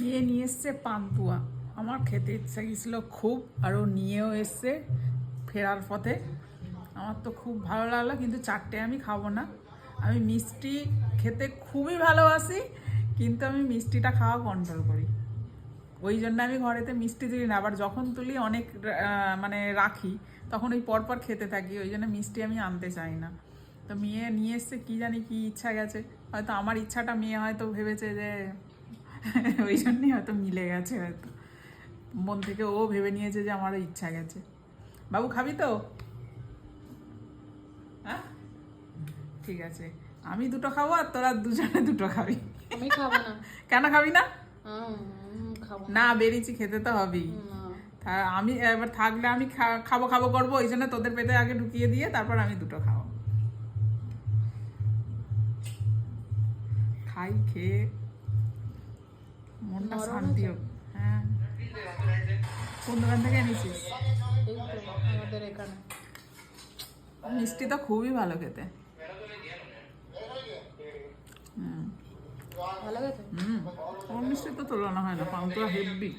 নিয়ে এসছে পান্তুয়া। আমার খেতে ইচ্ছা গেছিলো খুব, আর ও নিয়েও এসছে ফেরার পথে। আমার তো খুব ভালো লাগলো, কিন্তু চারটে আমি খাবো না। আমি মিষ্টি খেতে খুবই ভালোবাসি, কিন্তু আমি মিষ্টিটা খাওয়া কন্ট্রোল করি। ওই জন্য আমি ঘরেতে মিষ্টি তুলি না, আবার যখন তুলি অনেক মানে রাখি, তখন ওই পরপর খেতে থাকি। ওই জন্য মিষ্টি আমি আনতে চাই না। তো মেয়ে নিয়ে এসছে, কী জানি কী ইচ্ছা গেছে, হয়তো আমার ইচ্ছাটা মেয়ে হয়তো ভেবেছে যে ওই জন্যই হয়তো মিলে গেছে, হয়তো মন থেকে ও ভেবে নিয়েছে যে আমারও ইচ্ছা গেছে। বাবু খাবি তো? হ্যাঁ, ঠিক আছে, আমি দুটো খাবো আর তোরা দুজনে দুটো খাবি। আমি খাবো না। কেন খাবি না? খাবো না, বেরিয়েছি, খেতে তো হবেই। আমি এবার থাকলে আমি খাবো খাবো করবো, ওই জন্য তোদের পেটে আগে ঢুকিয়ে দিয়ে তারপর আমি দুটো খাবো। খাই, খেয়ে মনটা শান্তি হোক। হ্যাঁ, কোন দোকান থেকে এনেছিস? এই তো আমাদের এখানে। মিষ্টি তো খুবই ভালো খেতে। ভালো গেছে। ওর মিষ্টি তো তুলনা হয় না, পান্তুয়া হেব্বি।